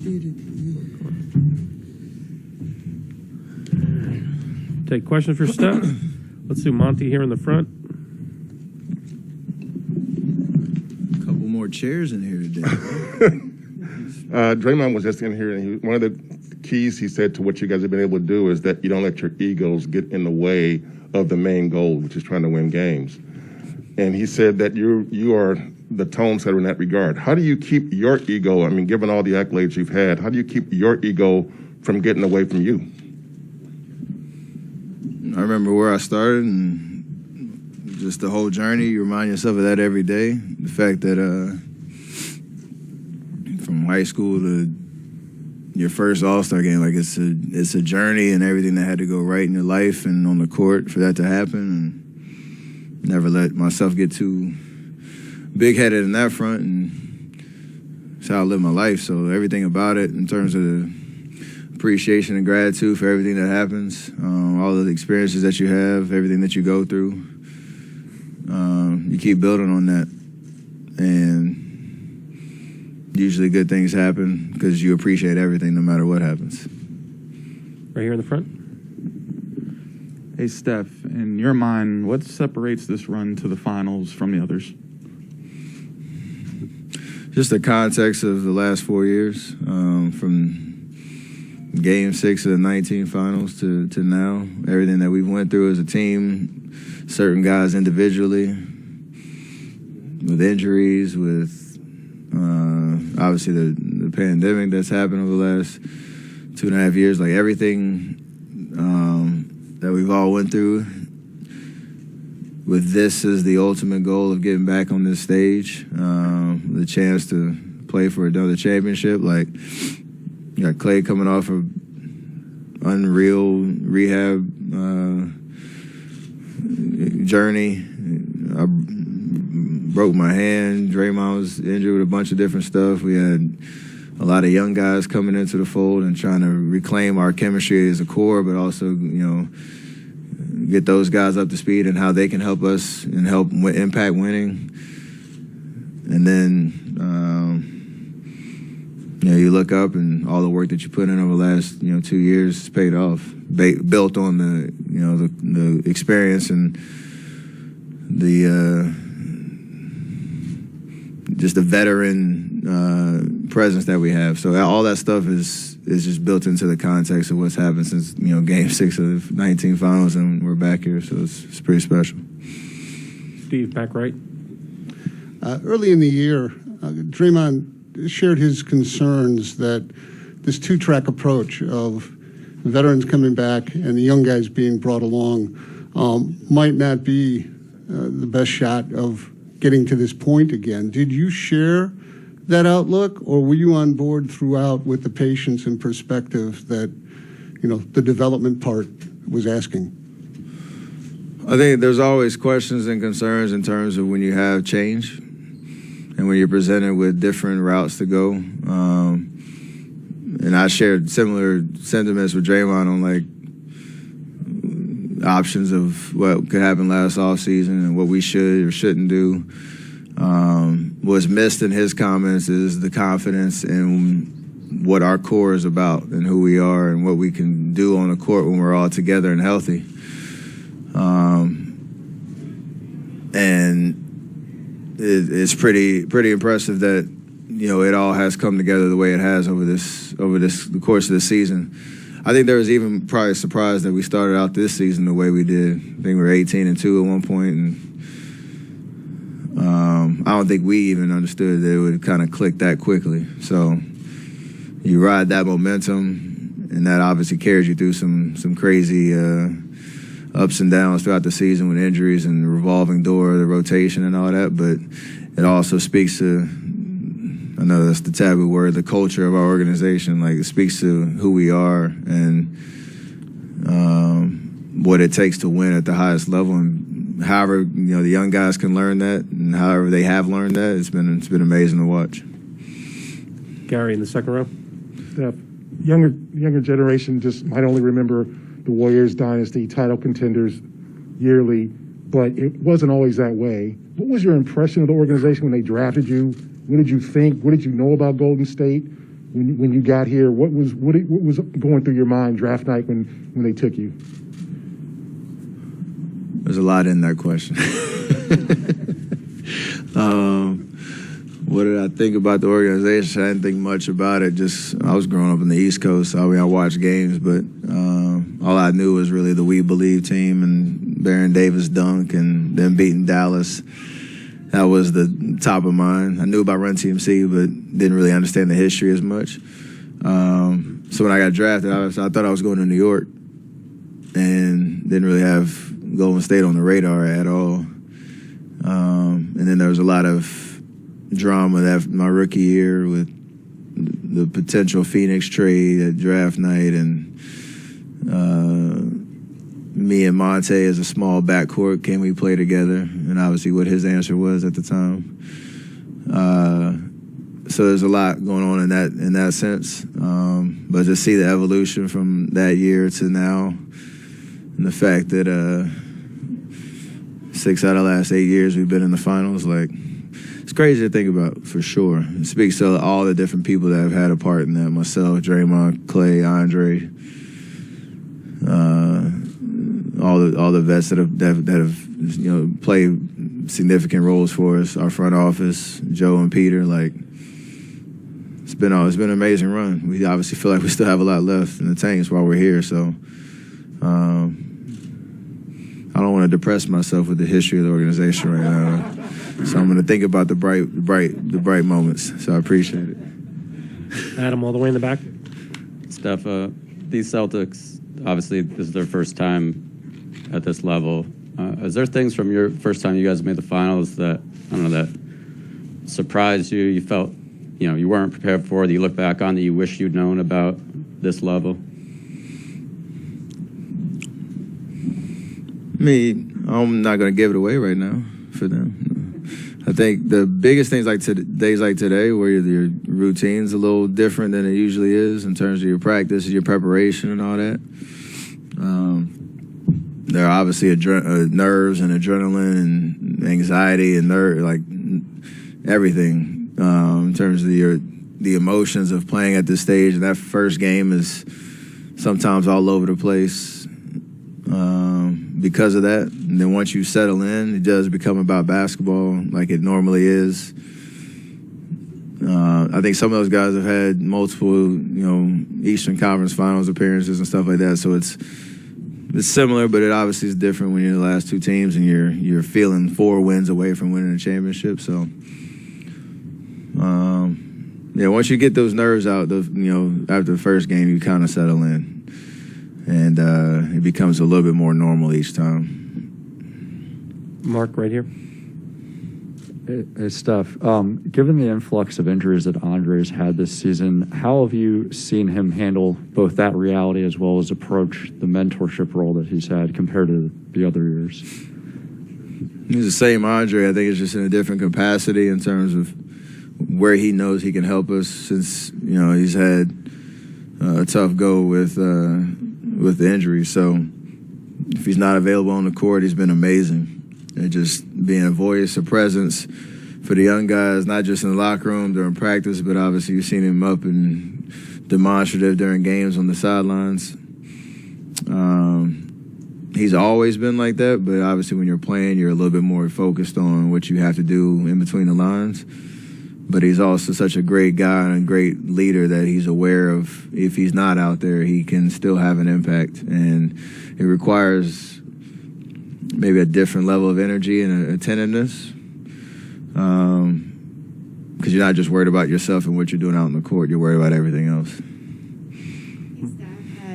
Take questions for Steph. Let's do Monty here in the front. A couple more chairs in here today. Draymond was just in here, and one of the keys he said to what you guys have been able to do is that you don't let your egos get in the way of the main goal, which is trying to win games. And he said that you are the tone setter in that regard. How do you keep your ego, I mean, given all the accolades you've had, how do you keep your ego from getting away from you? I remember where I started and just the whole journey. You remind yourself of that every day. The fact that from high school to your first All-Star game, like it's a journey and everything that had to go right in your life and on the court for that to happen. And never let myself get too big-headed in that front, and it's how I live my life. So everything about it in terms of the appreciation and gratitude for everything that happens, all of the experiences that you have, everything that you go through, you keep building on that. And usually good things happen because you appreciate everything no matter what happens. Right here in the front. Hey, Steph, in your mind, what separates this run to the finals from the others? Just the context of the last 4 years, from Game 6 of the 19 finals to now. Everything that we've went through as a team, certain guys individually, with injuries, with obviously the pandemic that's happened over the last 2.5 years, like everything that we've all went through, with this as the ultimate goal of getting back on this stage, the chance to play for another championship. Like, you got Clay coming off of unreal rehab journey. I broke my hand. Draymond was injured with a bunch of different stuff. We had a lot of young guys coming into the fold and trying to reclaim our chemistry as a core, but also, get those guys up to speed and how they can help us and help impact winning. And then, you look up and all the work that you put in over the last, 2 years has paid off, built on the experience and the just the veteran presence that we have. So all that stuff is just built into the context of what's happened since, Game 6 of the 19 finals, and we're back here, so it's pretty special. Steve, back right. Early in the year, Draymond shared his concerns that this two-track approach of veterans coming back and the young guys being brought along might not be the best shot of getting to this point again. Did you share that outlook, or were you on board throughout with the patience and perspective that, the development part was asking? I think there's always questions and concerns in terms of when you have change and when you're presented with different routes to go. And I shared similar sentiments with Draymond on, options of what could happen last offseason and what we should or shouldn't do. Was missed in his comments is the confidence in what our core is about and who we are and what we can do on the court when we're all together and healthy. And it's pretty impressive that it all has come together the way it has over the course of the season. I think there was even probably a surprise that we started out this season the way we did. I think we were 18-2 at one point, and I don't think we even understood that it would kind of click that quickly. So you ride that momentum, and that obviously carries you through some crazy ups and downs throughout the season with injuries and the revolving door, the rotation and all that. But it also speaks to, I know that's the taboo word, the culture of our organization. Like, it speaks to who we are and what it takes to win at the highest level. And however, the young guys can learn that, and however they have learned that, it's been amazing to watch. Gary in the second row. The younger generation just might only remember the Warriors dynasty title contenders yearly, but it wasn't always that way. What was your impression of the organization when they drafted you? What did you think? What did you know about Golden State? when you got here? What was going through your mind draft night when they took you? There's a lot in that question. What did I think about the organization? I didn't think much about it. I was growing up on the East Coast, so I watched games, but all I knew was really the We Believe team and Baron Davis dunk and them beating Dallas. That was the top of mind. I knew about Run TMC, but didn't really understand the history as much. So when I got drafted, I thought I was going to New York and didn't really have Golden State on the radar at all. And then there was a lot of drama that my rookie year with the potential Phoenix trade at draft night and me and Monte as a small backcourt, can we play together? And obviously what his answer was at the time. So there's a lot going on in that sense. But to see the evolution from that year to now and the fact that 6 out of the last 8 years we've been in the finals, it's crazy to think about, for sure. It speaks to all the different people that have had a part in that. Myself, Draymond, Clay, Andre, all the vets that have played significant roles for us. Our front office, Joe and Peter. It's been an amazing run. We obviously feel like we still have a lot left in the tanks while we're here. So I don't want to depress myself with the history of the organization right now. So I'm going to think about the bright moments. So I appreciate it. Adam, all the way in the back. Steph, these Celtics, obviously this is their first time at this level. Is there things from your first time you guys made the finals that, that surprised you, you felt, you weren't prepared for, that you look back on that you wish you'd known about this level? I'm not going to give it away right now for them. I think the biggest things days like today, where your routine's a little different than it usually is in terms of your practice, your preparation, and all that. There are obviously nerves and adrenaline and anxiety and everything in terms of the emotions of playing at this stage. And that first game is sometimes all over the place because of that. And then once you settle in, it does become about basketball like it normally is. I think some of those guys have had multiple, Eastern Conference Finals appearances and stuff like that. So it's similar, but it obviously is different when you're the last two teams and you're feeling 4 wins away from winning a championship. So, once you get those nerves out, after the first game, you kind of settle in. And it becomes a little bit more normal each time. Mark, right here. Hey, Steph, given the influx of injuries that Andre's had this season, how have you seen him handle both that reality as well as approach the mentorship role that he's had compared to the other years? He's the same Andre. I think it's just in a different capacity in terms of where he knows he can help us since, he's had a tough go with the injury. So if he's not available on the court, he's been amazing. And just being a voice, a presence for the young guys, not just in the locker room during practice, but obviously you've seen him up and demonstrative during games on the sidelines. He's always been like that, but obviously when you're playing, you're a little bit more focused on what you have to do in between the lines. But he's also such a great guy and a great leader that he's aware of if he's not out there, he can still have an impact. And it requires maybe a different level of energy and attentiveness because you're not just worried about yourself and what you're doing out on the court. You're worried about everything else.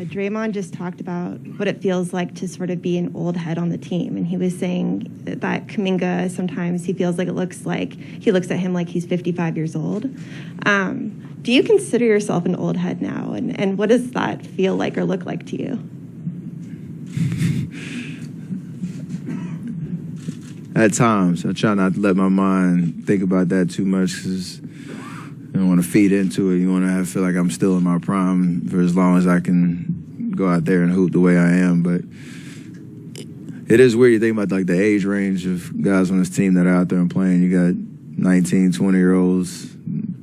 Draymond just talked about what it feels like to sort of be an old head on the team. And he was saying that Kuminga, sometimes he feels like he looks at him like he's 55 years old. Do you consider yourself an old head now? And what does that feel like or look like to you? At times, I try not to let my mind think about that too much because you don't want to feed into it. You want to feel like I'm still in my prime for as long as I can go out there and hoop the way I am. But it is weird. You think about the age range of guys on this team that are out there and playing. You got 19, 20-year-olds,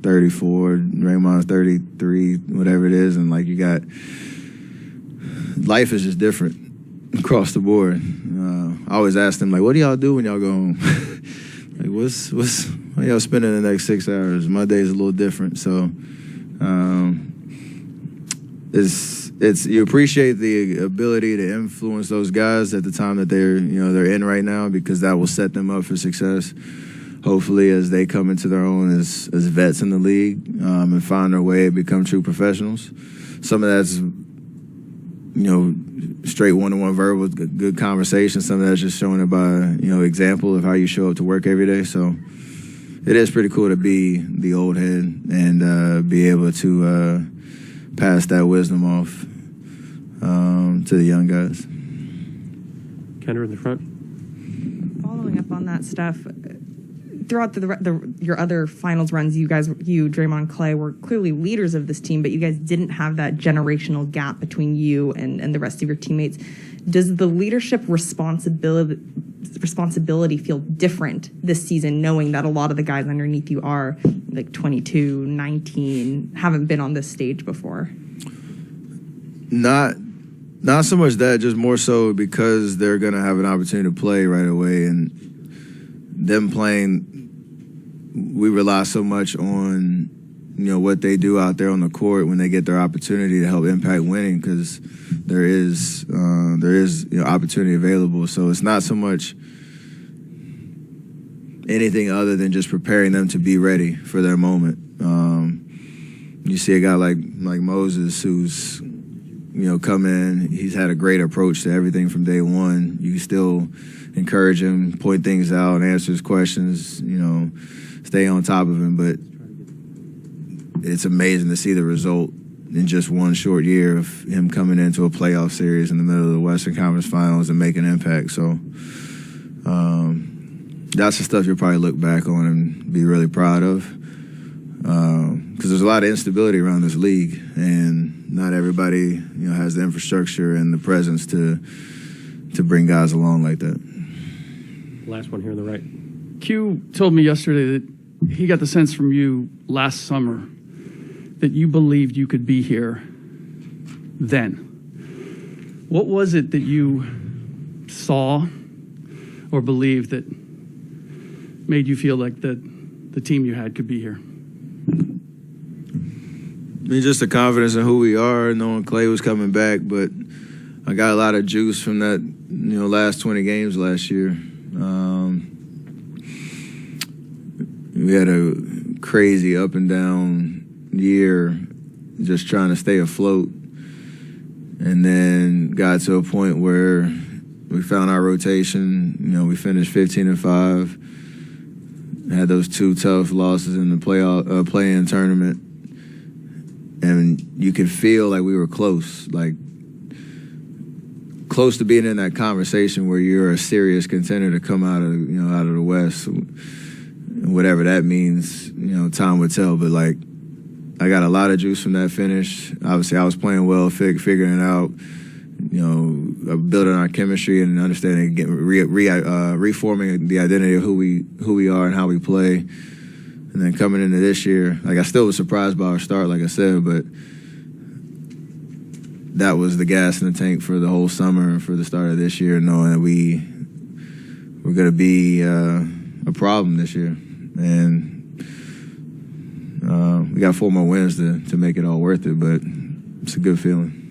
34, Draymond's 33, whatever it is, and like you got life is just different across the board. I always ask them like, what do y'all do when y'all go home? Like, how y'all spending the next 6 hours? My day's a little different, so it's you appreciate the ability to influence those guys at the time that they're in right now, because that will set them up for success. Hopefully, as they come into their own as vets in the league and find their way and become true professionals. Some of that's straight one-to-one verbal, good conversation. Some of that's just showing it by example of how you show up to work every day. So it is pretty cool to be the old head and be able to pass that wisdom off to the young guys. Kendra in the front. Following up on that, Steph, throughout your other finals runs, you, Draymond, Clay, were clearly leaders of this team, but you guys didn't have that generational gap between you and the rest of your teammates. Does the leadership responsibility feel different this season, knowing that a lot of the guys underneath you are like 22, 19, haven't been on this stage before? Not so much that, just more so because they're going to have an opportunity to play right away, and them playing, we rely so much on what they do out there on the court when they get their opportunity to help impact winning, because there is opportunity available. So it's not so much anything other than just preparing them to be ready for their moment. You see a guy like Moses, who's come in, he's had a great approach to everything from day one. You still encourage him, point things out, answer his questions, stay on top of him. But it's amazing to see the result in just one short year of him coming into a playoff series in the middle of the Western Conference Finals and making an impact. So that's the stuff you'll probably look back on and be really proud of, because there's a lot of instability around this league, and not everybody has the infrastructure and the presence to bring guys along like that. Last one here on the right. Q told me yesterday that he got the sense from you last summer that you believed you could be here then. What was it that you saw or believed that made you feel like that the team you had could be here? I mean, just the confidence in who we are, knowing Clay was coming back, but I got a lot of juice from that, last 20 games last year. We had a crazy up and down year, just trying to stay afloat, and then got to a point where we found our rotation. We finished 15-5. Had those two tough losses in the play-in tournament, and you could feel like we were close to being in that conversation where you're a serious contender to come out of the West, whatever that means. Time would tell. But I got a lot of juice from that finish. Obviously, I was playing well, figuring it out. Building our chemistry and understanding, reforming the identity of who we are and how we play. And then coming into this year, I still was surprised by our start, like I said, but that was the gas in the tank for the whole summer and for the start of this year, knowing that we're going to be a problem this year. And we got 4 more wins to make it all worth it, but it's a good feeling.